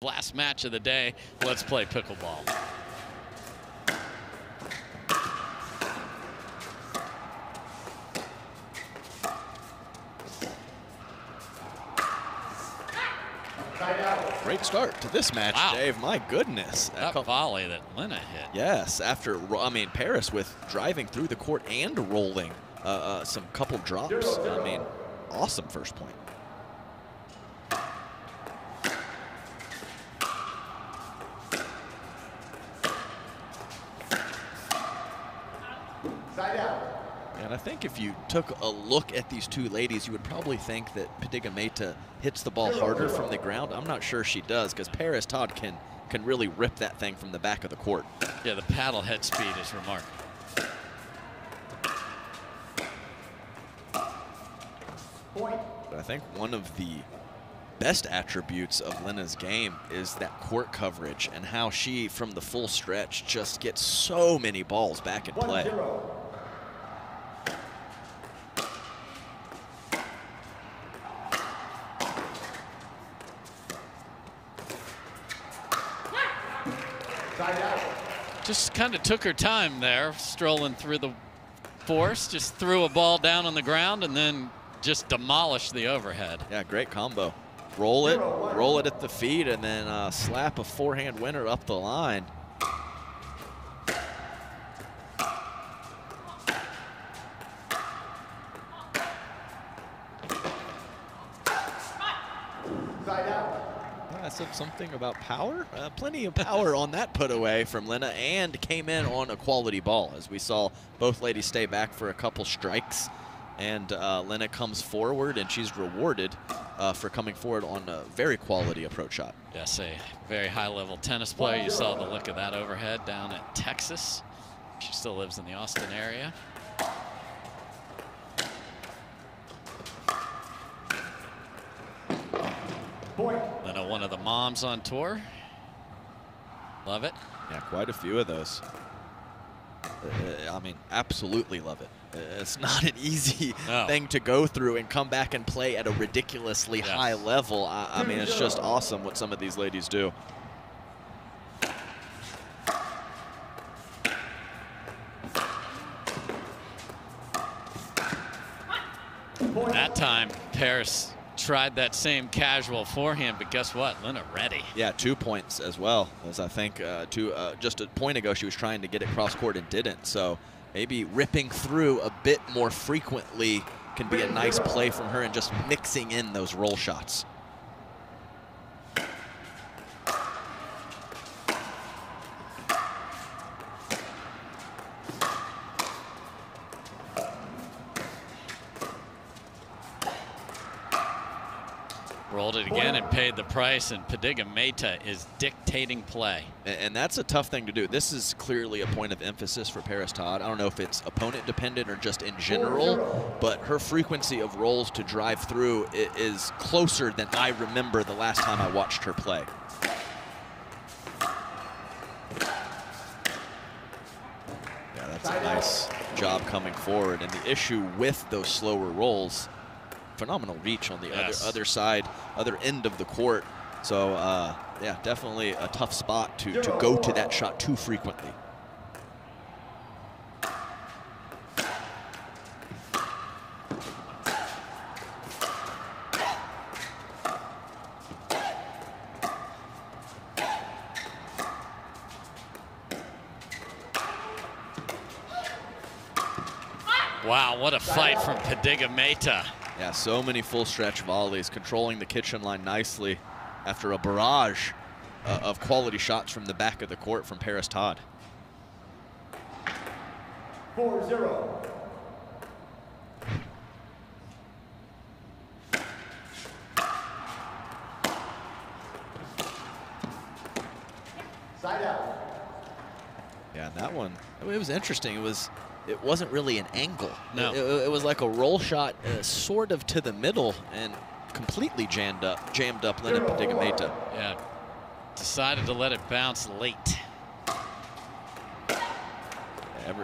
Last match of the day. Let's play pickleball. Great start to this match, wow. Dave. My goodness. That volley that Lina hit. Yes, after, I mean, Parris with driving through the court and rolling some couple drops. I mean, awesome first point. And I think if you took a look at these two ladies, you would probably think that Padegimaite hits the ball harder from the ground. I'm not sure she does, because Parris Todd can really rip that thing from the back of the court. Yeah, the paddle head speed is remarkable. But I think one of the best attributes of Lina's game is that court coverage and how she, from the full stretch, just gets so many balls back in play. Just kind of took her time there, strolling through the force, just threw a ball down on the ground and then just demolished the overhead. Yeah, great combo. Roll it at the feet, and then slap a forehand winner up the line. I said something about power. Plenty of power on that put away from Lina, and came in on a quality ball, as we saw both ladies stay back for a couple strikes. And Lina comes forward, and she's rewarded for coming forward on a very quality approach shot. Yes, a very high-level tennis player. You saw the look of that overhead down at Texas. She still lives in the Austin area. Lina, one of the moms on tour. Love it. Yeah, quite a few of those. I mean, absolutely love it. It's not an easy thing to go through and come back and play at a ridiculously high level. I mean, it's just awesome what some of these ladies do. That time, Parris tried that same casual forehand, but guess what? Lina ready. Yeah, 2 points as well, as I think just a point ago she was trying to get it cross court and didn't. So maybe ripping through a bit more frequently can be a nice play from her, and just mixing in those roll shots. Rolled it again and paid the price, and Padegimaite is dictating play. And that's a tough thing to do. This is clearly a point of emphasis for Parris Todd. I don't know if it's opponent dependent or just in general, but her frequency of rolls to drive through is closer than I remember the last time I watched her play. Yeah, that's a nice job coming forward. And the issue with those slower rolls, phenomenal reach on the other side, other end of the court. So yeah, definitely a tough spot to go to that shot too frequently. Wow, what a fight from Padegimaite. Yeah, so many full stretch volleys, controlling the kitchen line nicely after a barrage of quality shots from the back of the court from Parris Todd. 4-0. Side out. Yeah, that one, it was interesting. It wasn't really an angle. No. It was like a roll shot sort of to the middle, and completely jammed up Lina Padegimaite. Yeah, decided to let it bounce late.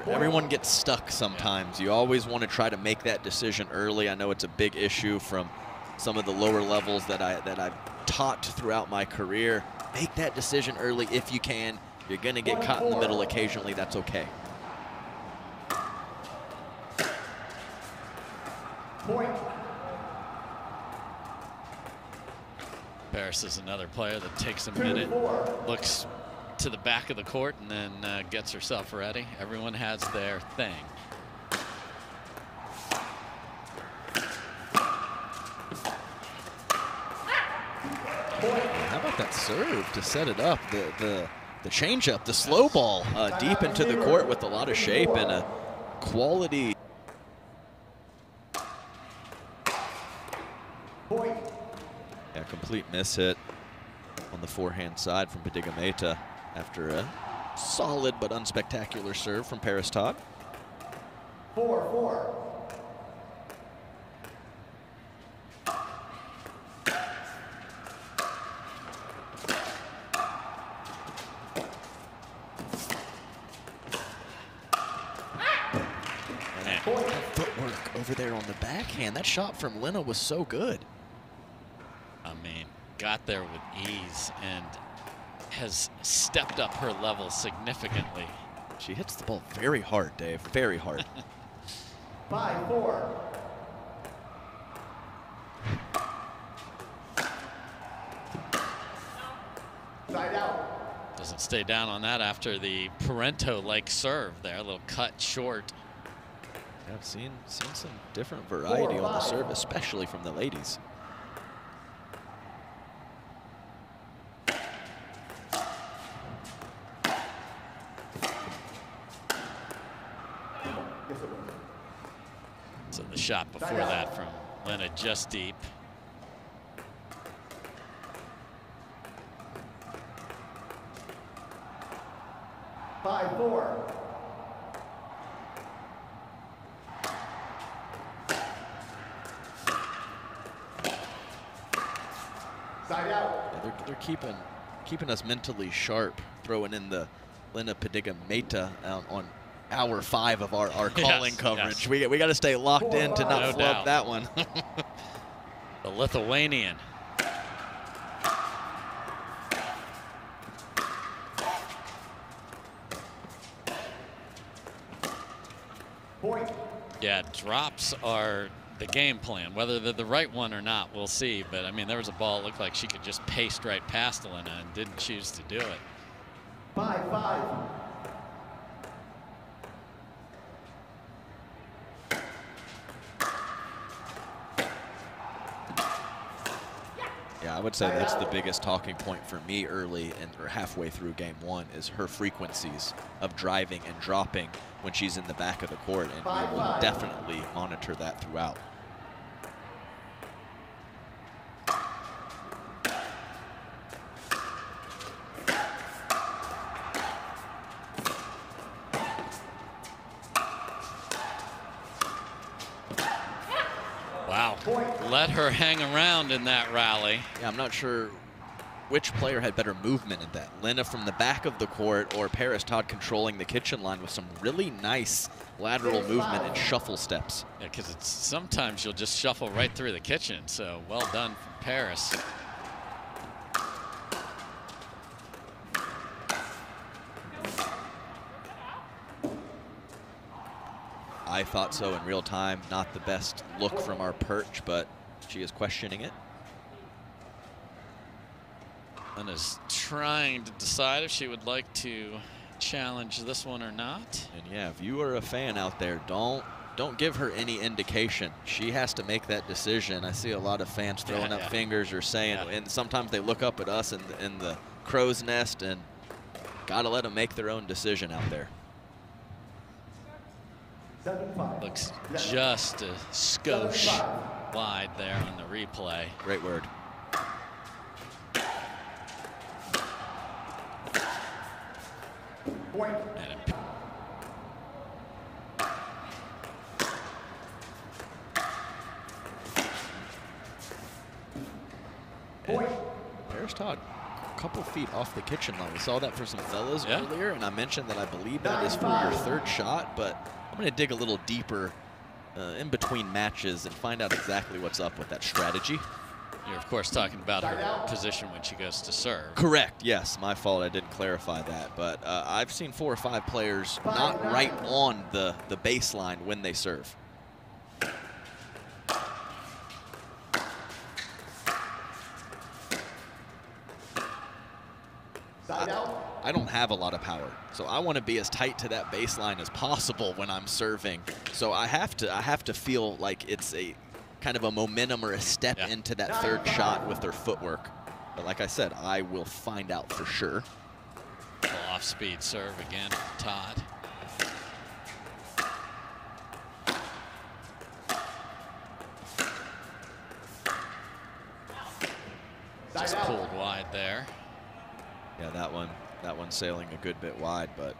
Everyone gets stuck sometimes. You always want to try to make that decision early. I know it's a big issue from some of the lower levels that I've taught throughout my career, make that decision early if you can. You're going to get caught in the middle occasionally. That's okay. Point. Parris is another player that takes a minute, looks to the back of the court, and then gets herself ready. Everyone has their thing. How about that serve to set it up? The change-up, the slow ball deep into the court with a lot of shape and a quality. Point. Yeah, complete miss hit on the forehand side from Padegimaite after a solid but unspectacular serve from Parris Todd. 4-4. Footwork over there on the backhand. That shot from Lina was so good. I mean, got there with ease and has stepped up her level significantly. She hits the ball very hard, Dave, very hard. 5-4. Side out. Doesn't stay down on that after the Parento-like serve there, a little cut short. Yeah, I've seen some different variety on the serve, especially from the ladies. So the shot before that from Lina just deep. Five, 4. Side out. Yeah, they're keeping us mentally sharp, throwing in the Lina Padegimaite on hour 5 of our calling coverage. Yes. We got to stay locked in to not flub that one. The Lithuanian. Point. Yeah, drops are the game plan. Whether they're the right one or not, we'll see. But I mean, there was a ball that looked like she could just paste right past Lina and didn't choose to do it. 5-5. Yeah, I would say that's the biggest talking point for me early or halfway through game 1 is her frequencies of driving and dropping when she's in the back of the court, and we will definitely monitor that throughout. Wow, let her hang around in that rally. Yeah, I'm not sure which player had better movement in that. Lina from the back of the court or Parris Todd controlling the kitchen line with some really nice lateral movement and shuffle steps. Yeah, because it's sometimes you'll just shuffle right through the kitchen. So well done from Parris. I thought so in real time. Not the best look from our perch, but she is questioning it. And is trying to decide if she would like to challenge this one or not. And yeah, if you are a fan out there, don't give her any indication. She has to make that decision. I see a lot of fans throwing up fingers or saying, and sometimes they look up at us in the crow's nest, and gotta let them make their own decision out there. 7-5. Looks just a skosh wide there on the replay. Great word. Point. And Point. Parris Todd, a couple feet off the kitchen line. We saw that for some fellas earlier, and I mentioned that I believe that is for your third shot, but I'm going to dig a little deeper in between matches and find out exactly what's up with that strategy. You're, of course, talking about her position when she goes to serve. Correct, yes. My fault, I didn't clarify that. But I've seen 4 or 5 players not right on the baseline when they serve. I don't have a lot of power, so I want to be as tight to that baseline as possible when I'm serving. So I have to feel like it's a kind of a momentum or a step into that third shot with their footwork. But like I said, I will find out for sure. Off-speed serve again from Todd. Just pulled wide there. Yeah, that one sailing a good bit wide, but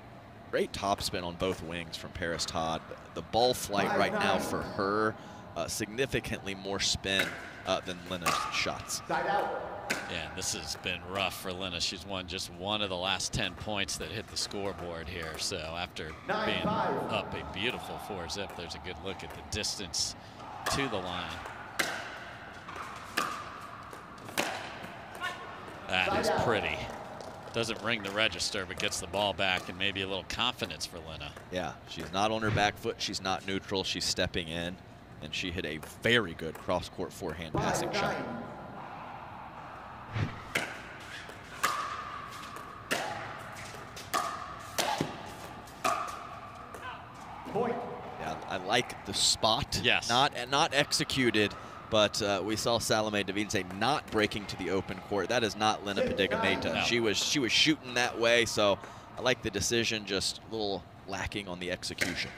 great topspin on both wings from Parris Todd. The ball flight right now for her, significantly more spin than Lina's shots. Yeah, this has been rough for Lina. She's won just one of the last 10 points that hit the scoreboard here. So after being up a beautiful 4-zip, there's a good look at the distance to the line. That is pretty. Doesn't ring the register, but gets the ball back and maybe a little confidence for Lina. Yeah, she's not on her back foot. She's not neutral. She's stepping in, and she hit a very good cross-court forehand passing shot. Point. Yeah, I like the spot. Yes. Not executed, but we saw Salome Devine say not breaking to the open court. That is not Lina Padegimaite. No. She was shooting that way, so I like the decision, just a little lacking on the execution.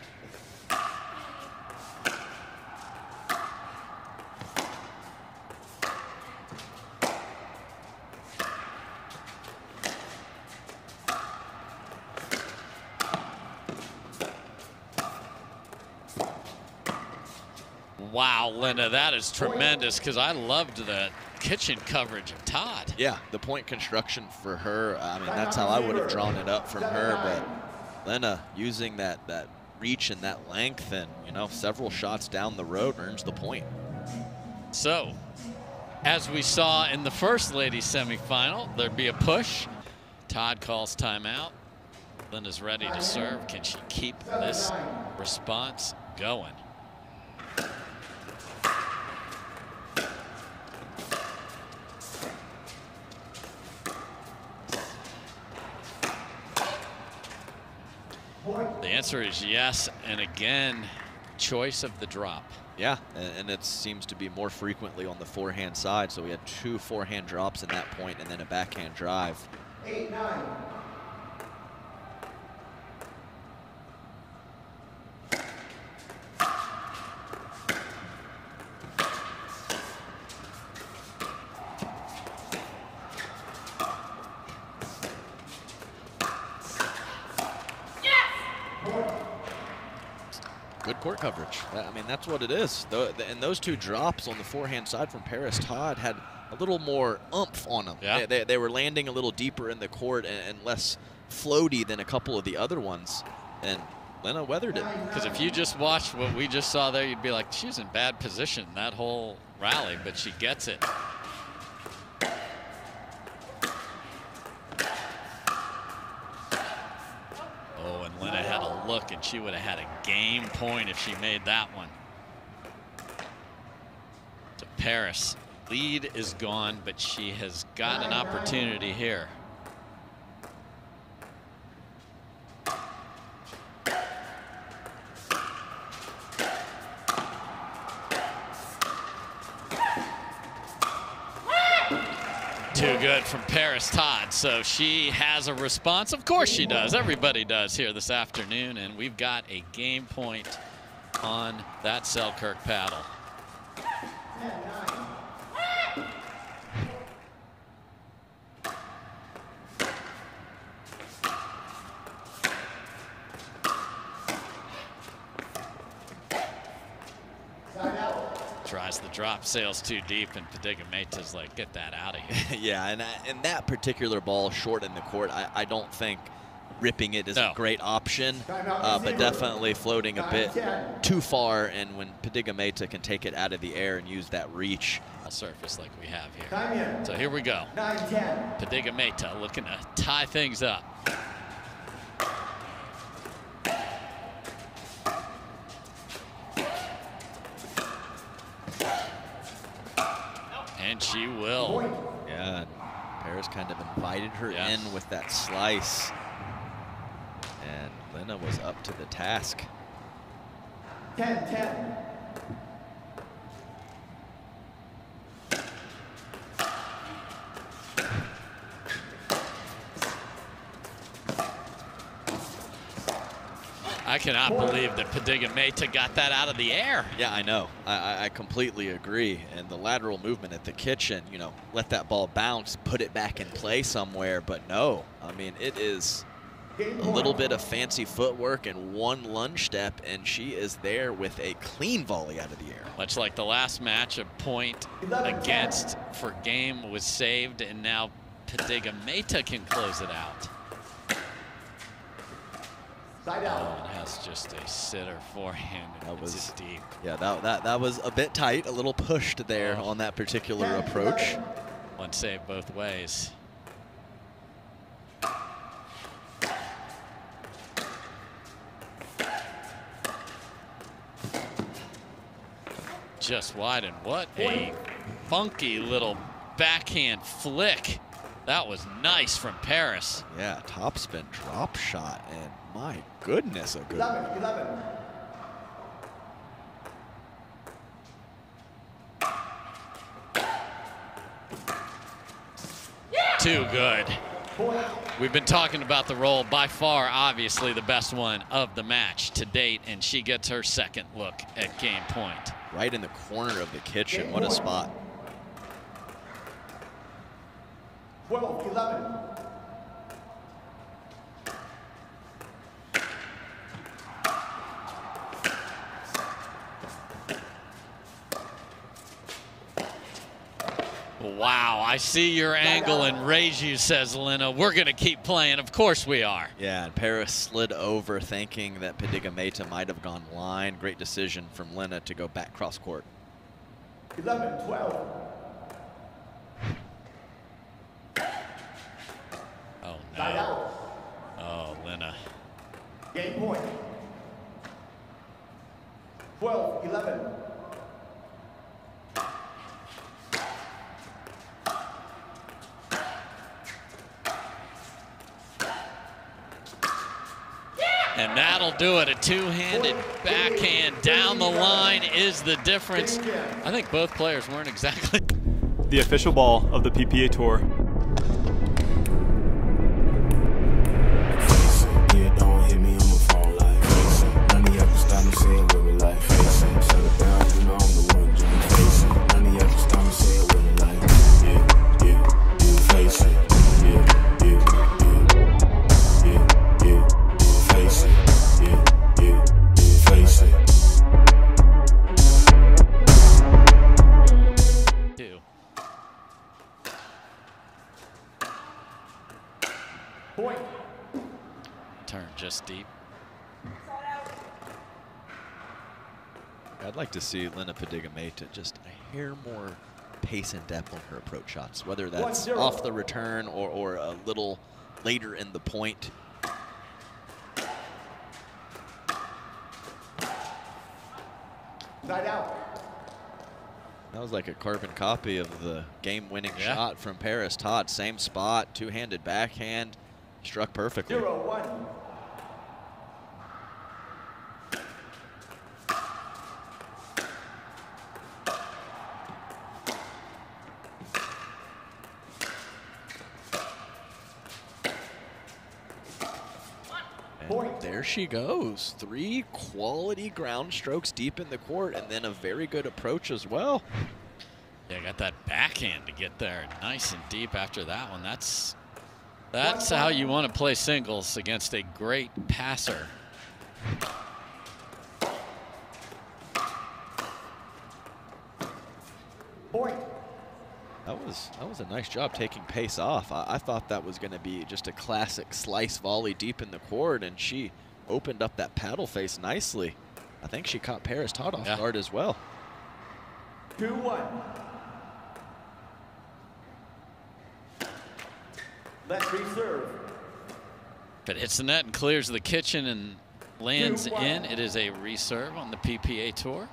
Wow, Lina, that is tremendous, because I loved the kitchen coverage of Todd. Yeah, the point construction for her, I mean, that's how I would have drawn it up from her, but Lina using that reach and that length and, you know, several shots down the road earns the point. So, as we saw in the first ladies semifinal, there'd be a push. Todd calls timeout. Lina's ready to serve. Can she keep this response going? The answer is yes, and again, choice of the drop. Yeah, and it seems to be more frequently on the forehand side. So we had 2 forehand drops in that point and then a backhand drive. 8-9. Good court coverage. I mean, that's what it is. And those 2 drops on the forehand side from Parris Todd had a little more oomph on them. Yeah. They were landing a little deeper in the court and less floaty than a couple of the other ones. And Lina weathered it. Because if you just watched what we just saw there, you'd be like, she's in bad position that whole rally, but she gets it. Oh, and Lina had a look, and she would have had a game point if she made that one. To Parris. Lead is gone, but she has got an opportunity here. Too good from Parris Todd. So she has a response. Of course she does. Everybody does here this afternoon. And we've got a game point on that Selkirk paddle. Tries the drop, sails too deep, and Padegimaite's like, get that out of here. Yeah, and that particular ball short in the court, I don't think ripping it is No. a great option, but definitely floating a bit too far, and when Padegimaite can take it out of the air and use that reach. A surface like we have here. So here we go. 9-10. Padegimaite looking to tie things up. And she will. Yeah, and Parris kind of invited her Yeah. in with that slice. And Lina was up to the task. 10-10. I cannot believe that Padegimaite got that out of the air. Yeah, I know. I completely agree. And the lateral movement at the kitchen, you know, let that ball bounce, put it back in play somewhere. But no, I mean, it is a little bit of fancy footwork and one lunge step, and she is there with a clean volley out of the air. Much like the last match, a point against for game was saved, and now Padegimaite can close it out. Side out. Oh, and has just a sitter forehand. That was it's deep. Yeah, that was a bit tight, a little pushed there on that particular approach. One save both ways. Just wide, and what a funky little backhand flick. That was nice from Parris. Yeah, topspin drop shot, and my goodness, a good 11. Too good. We've been talking about the roll, by far, obviously the best one of the match to date, and she gets her second look at game point. right in the corner of the kitchen. What a spot. 12-11. Wow, I see your angle and raise you, says Lina. We're going to keep playing. Of course we are. Yeah, and Parris slid over thinking that Padegimaite might have gone line. Great decision from Lina to go back cross court. 11-12. Oh, Side no. out. Oh, Lina. Game point. 12-11. And that'll do it. A two-handed backhand down the line is the difference. I think both players weren't exactly. The official ball of the PPA Tour. Point. Turn just deep. I'd like to see Lina Padegimaite just a hair more pace and depth on her approach shots, whether that's 1-0. off the return or a little later in the point. Side out. That was like a carbon copy of the game-winning Yeah. shot from Parris Todd. Same spot, two-handed backhand, struck perfectly. 0-1. And there she goes. 3 quality ground strokes deep in the court, and then a very good approach as well. Yeah, got that backhand to get there nice and deep after that one. That's how you want to play singles against a great passer. Point. That was a nice job taking pace off. I thought that was going to be just a classic slice volley deep in the court, and she opened up that paddle face nicely. I think she caught Parris Todd off guard as well. 2-1. Let's reserve. If it hits the net and clears the kitchen and lands in, it is a reserve on the PPA Tour.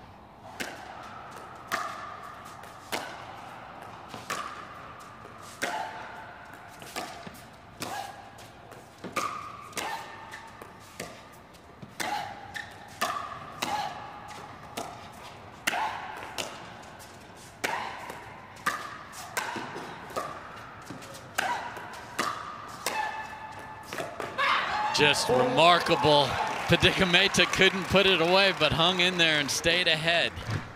Just remarkable. Padegimaite couldn't put it away, but hung in there and stayed ahead.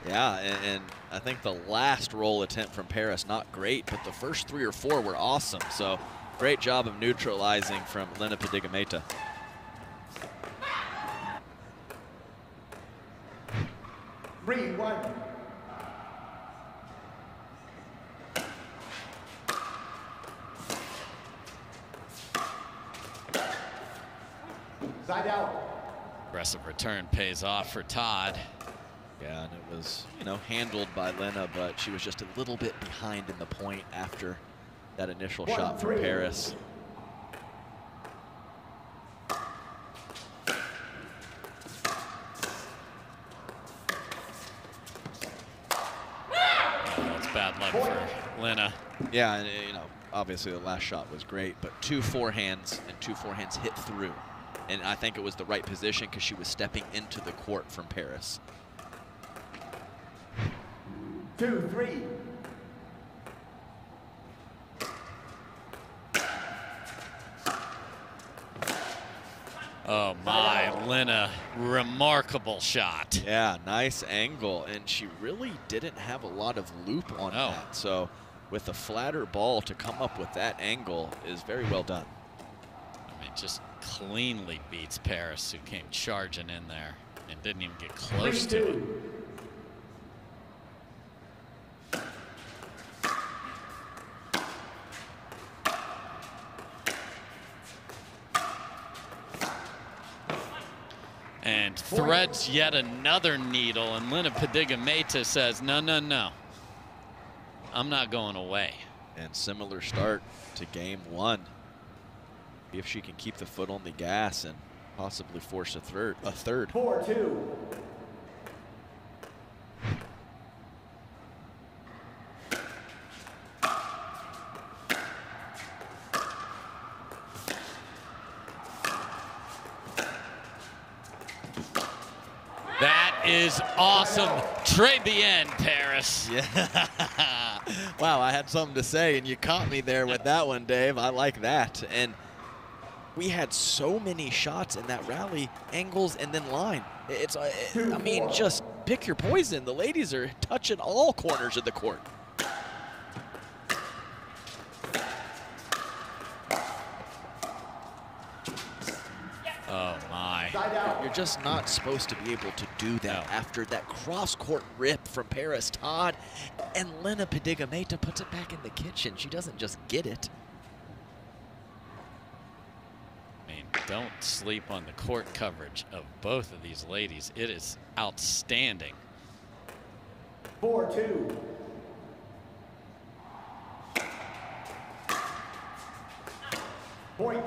Yeah, and I think the last roll attempt from Parris, not great, but the first 3 or 4 were awesome. So great job of neutralizing from Lina Padegimaite. Three, 1. Side out. Aggressive return pays off for Todd. Yeah, and it was, you know, handled by Lina, but she was just a little bit behind in the point after that initial shot from Parris. That's bad luck for Lina. Yeah, and you know, obviously the last shot was great, but 2 forehands and 2 forehands hit through. And I think it was the right position because she was stepping into the court from Parris. 2-3. Oh my, Lina, remarkable shot. Yeah, nice angle, and she really didn't have a lot of loop on that. So with a flatter ball to come up with that angle is very well done. I mean, just cleanly beats Parris, who came charging in there and didn't even get close to it. And threads yet another needle, and Lina Padegimaite says, no, no, no. I'm not going away. And similar start to game 1. See if she can keep the foot on the gas and possibly force a third. 4-2. That is awesome. Trade the end, Parris. Yeah. Wow, I had something to say, and you caught me there with that one, Dave. I like that. And we had so many shots in that rally, angles and then line. I mean, just pick your poison. The ladies are touching all corners of the court. Oh my. You're just not supposed to be able to do that after that cross-court rip from Parris Todd. And Lina Padegimaite puts it back in the kitchen. She doesn't just get it. I mean, don't sleep on the court coverage of both of these ladies. It is outstanding. 4-2. Point.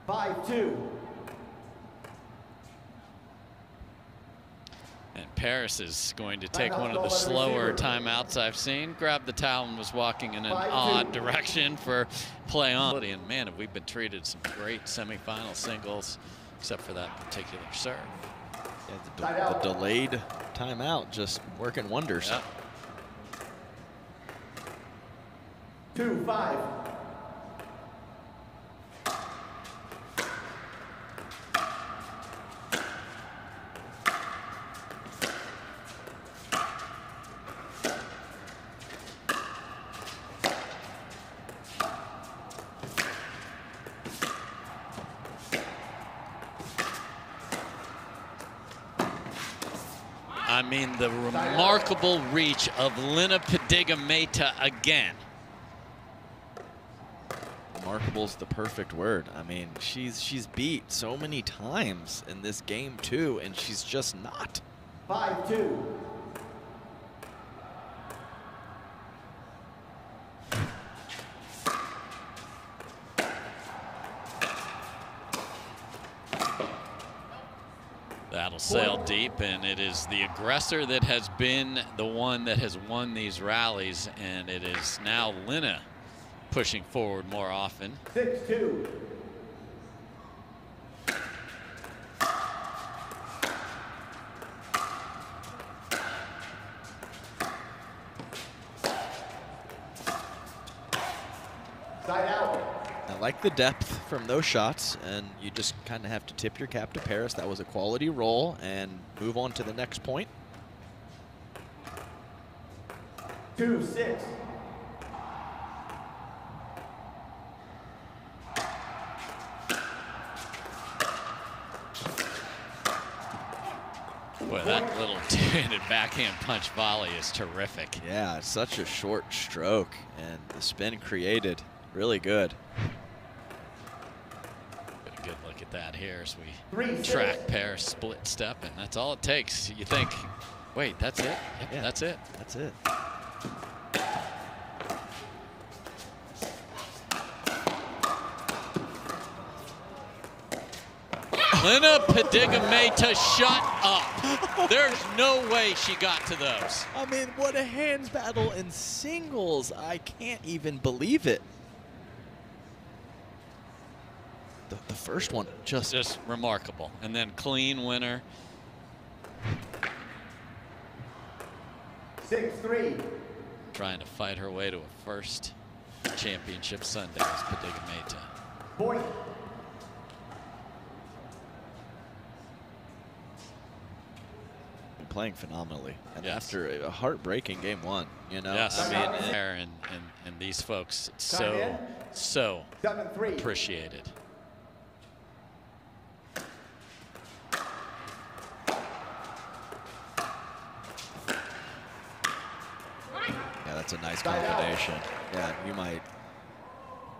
5-2. And Parris is going to take one of the slower timeouts I've seen. Grabbed the towel and was walking in an odd direction for play on. And man, have we been treated some great semifinal singles, except for that particular serve. Yeah, the delayed timeout just working wonders. Yep. 2-5. mean, the remarkable reach of Lina Padegimaite again. Remarkable's the perfect word. I mean, she's beat so many times in this game too, and she's just not. 5-2. That'll sail deep, and it is the aggressor that has been the one that has won these rallies, and it is now Lina pushing forward more often. 6-2. Side out. I like the depth from those shots, and you just kind of have to tip your cap to Parris. That was a quality roll, and move on to the next point. 2-6. Boy, that little two-handed backhand punch volley is terrific. Yeah, it's such a short stroke, and the spin created really good. Get a good look at that here as we 3-6. track Parris split step, and that's all it takes. You think, wait, that's it? Yep, Yeah. that's it. That's it. Lina Padegimaite, shut up. There's no way she got to those. I mean, what a hands battle in singles. I can't even believe it. The first one just remarkable. And then clean winner. 6-3. Trying to fight her way to a first championship Sunday is Padegimaite. Point. playing phenomenally. And yes. after a heartbreaking game one, you know. Yes. I mean, and these folks so appreciated. Yeah, that's a nice combination. Yeah, you might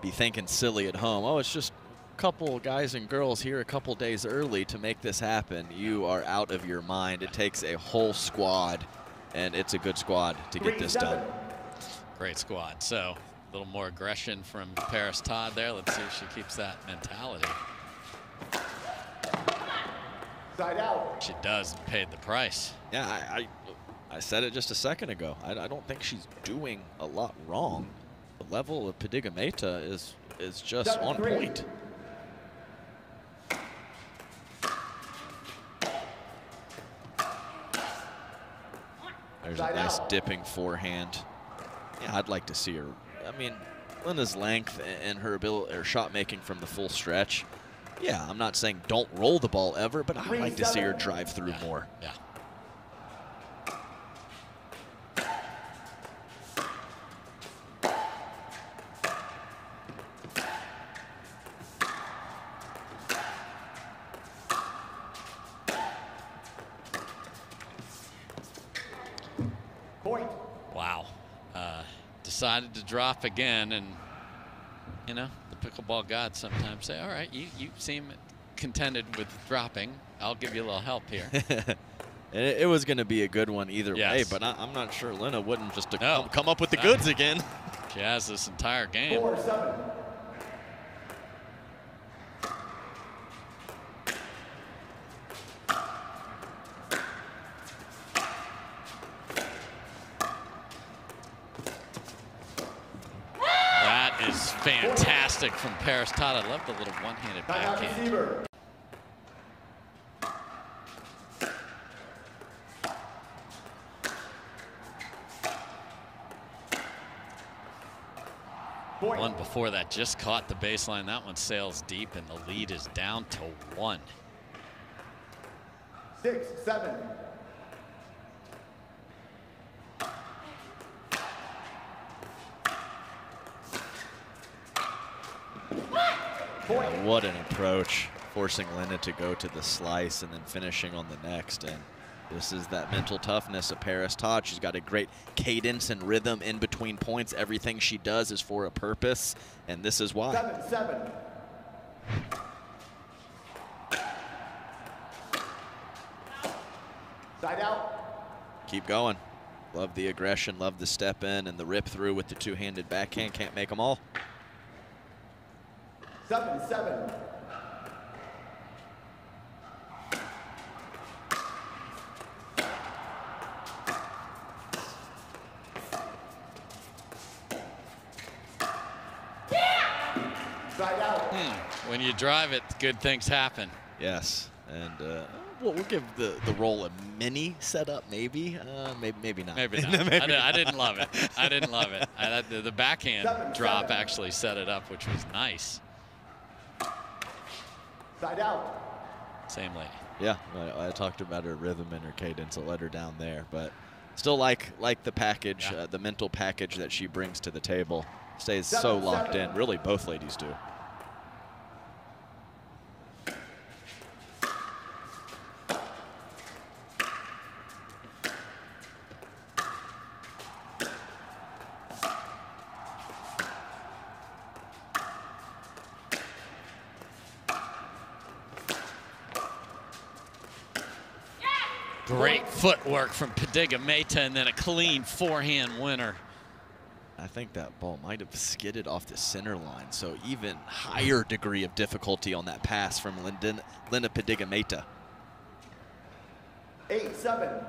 be thinking silly at home. Oh, it's just a couple guys and girls here a couple days early to make this happen. You are out of your mind. It takes a whole squad, and it's a good squad to get this done. Great squad. So a little more aggression from Parris Todd there. Let's see if she keeps that mentality. Side out. She does, and paid the price. Yeah, I said it just a second ago. I don't think she's doing a lot wrong. The level of Padegimaite is just on point. There's a nice dipping forehand. Yeah, I'd like to see her. I mean, Lina's length and her ability, her shot making from the full stretch. Yeah, I'm not saying don't roll the ball ever, but I'd like to see her drive through more. Yeah. Point. Wow. Decided to drop again, and you know, the pickleball gods sometimes say, all right, you seem contented with dropping. I'll give you a little help here. It was going to be a good one either way, but I'm not sure Lina wouldn't just come up with the goods again. She has this entire game. 4-7. That is fantastic from Parris Todd. I love the little one-handed backhand. One before that just caught the baseline. That one sails deep, and the lead is down to 1. 6-7. What an approach, forcing Lina to go to the slice and then finishing on the next. And This is that mental toughness of Parris Todd. She's got a great cadence and rhythm in between points. Everything she does is for a purpose, and this is why. 7-7. Side out. Keep going. Love the aggression, love the step in, and the rip through with the two-handed backhand. Can't make them all. 7-7. Side out. When you drive it, good things happen. Yes, and we'll give the roll a mini setup, maybe. Maybe not. Maybe not. I didn't love it. I didn't love it. The backhand drop actually set it up, which was nice. Side out. Same lady. Yeah, I talked about her rhythm and her cadence. I let her down there, but still like the package, the mental package that she brings to the table. Stays so locked in. Really, both ladies do. Great footwork from Padegimaite, and then a clean forehand winner. I think that ball might have skidded off the center line, so even higher degree of difficulty on that pass from Lina Padegimaite. 8-7.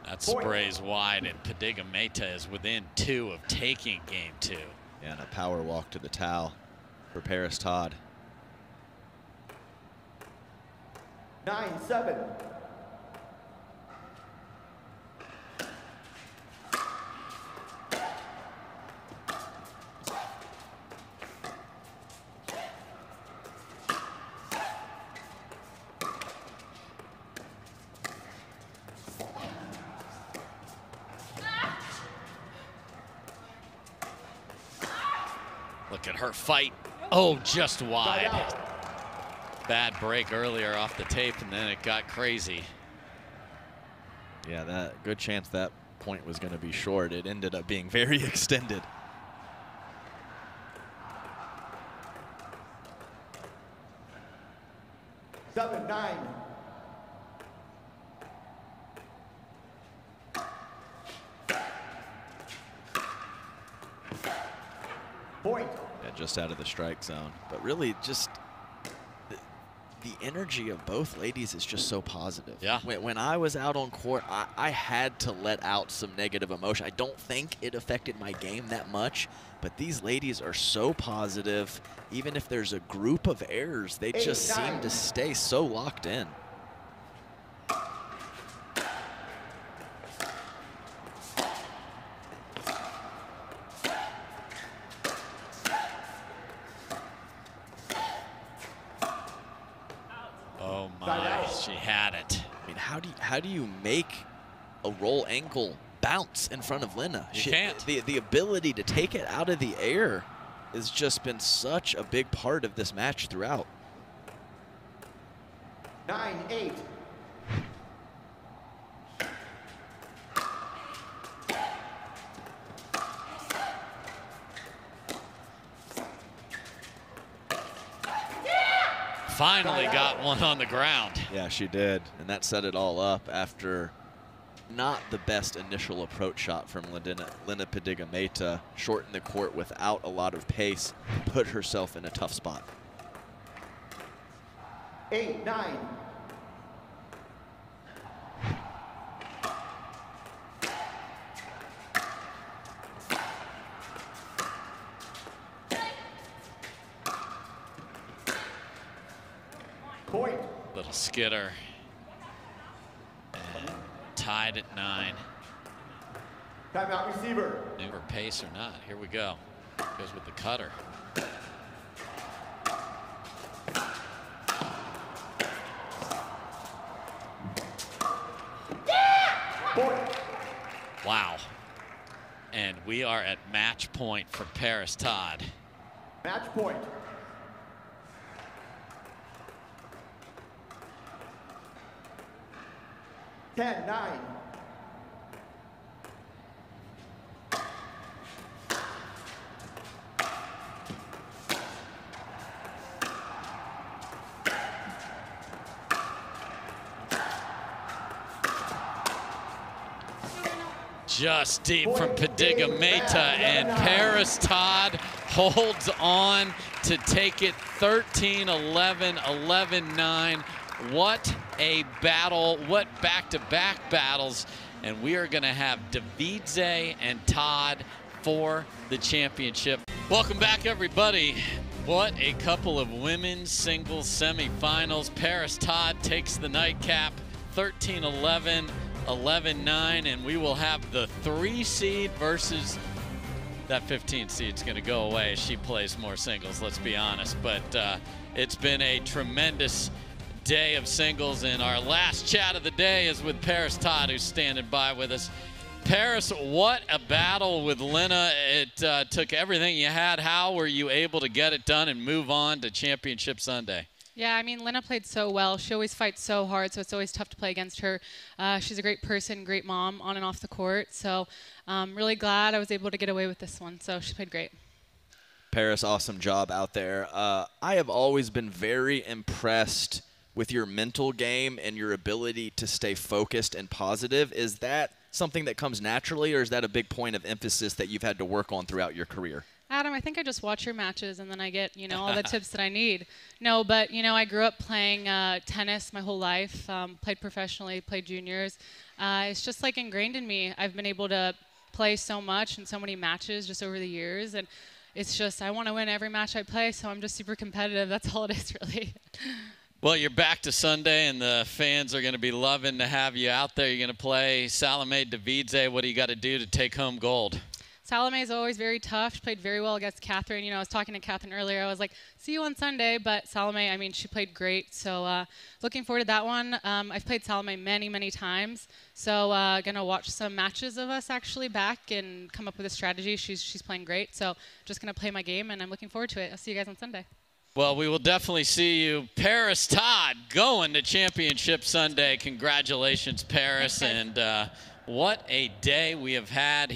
That sprays wide, and Padegimaite is within 2 of taking game 2. Yeah, and a power walk to the towel for Parris Todd. 9-7. Look at her fight. Oh, just wide. Bad break earlier off the tape, and then it got crazy. Yeah, that good chance that point was going to be short. It ended up being very extended. Seven, 9. Point. Yeah, just out of the strike zone. But really just the energy of both ladies is just so positive. Yeah. When I was out on court, I had to let out some negative emotion. I don't think it affected my game that much, but these ladies are so positive. Even if there's a group of errors, they just seem to stay so locked in. Oh my, she had it. I mean, how do you make a roll ankle bounce in front of Lina? You can't. The ability to take it out of the air has just been such a big part of this match throughout. 9-8. Finally got one on the ground. Yeah, she did, and that set it all up after not the best initial approach shot from Lina Padegimaite. Shortened the court without a lot of pace, put herself in a tough spot. 8-9. Point. Little skidder. And tied at 9. Timeout receiver. Knew her pace or not. Here we go. Goes with the cutter. Point. Wow. we are at match point for Parris Todd. Match point. Ten, 9. Just deep from Padegimaite, and Parris Todd holds on to take it 13-11, 11-9. What a battle, what back-to-back battles. And we are gonna have Davidze and Todd for the championship. Welcome back, everybody. What a couple of women's singles semifinals. Parris Todd takes the nightcap, 13-11. 11-9, and we will have the 3 seed versus that 15 seed's going to go away as she plays more singles, let's be honest. But it's been a tremendous day of singles, and our last chat of the day is with Parris Todd, who's standing by with us. Parris, what a battle with Lina. It took everything you had. How were you able to get it done and move on to Championship Sunday? Yeah, I mean, Lina played so well. She always fights so hard, so it's always tough to play against her. She's a great person, great mom on and off the court. So I'm really glad I was able to get away with this one. So she played great. Parris, awesome job out there. I have always been very impressed with your mental game and your ability to stay focused and positive. Is that something that comes naturally, or is that a big point of emphasis that you've had to work on throughout your career? Adam, I think I just watch your matches and then I get, all the tips that I need. No, but, I grew up playing tennis my whole life, played professionally, played juniors. It's just like ingrained in me. I've been able to play so much in so many matches just over the years. And it's just, I want to win every match I play, so I'm just super competitive. That's all it is, really. Well, you're back to Sunday, and the fans are going to be loving to have you out there. You're going to play Salome Davidze. What do you got to do to take home gold? Salome is always very tough. She played very well against Catherine. I was talking to Catherine earlier. I was like, see you on Sunday. But Salome, I mean, she played great. So looking forward to that one. I've played Salome many, many times. So going to watch some matches of us actually back and come up with a strategy. She's playing great. So just going to play my game, and I'm looking forward to it. I'll see you guys on Sunday. Well, we will definitely see you. Parris Todd going to Championship Sunday. Congratulations, Parris. And what a day we have had.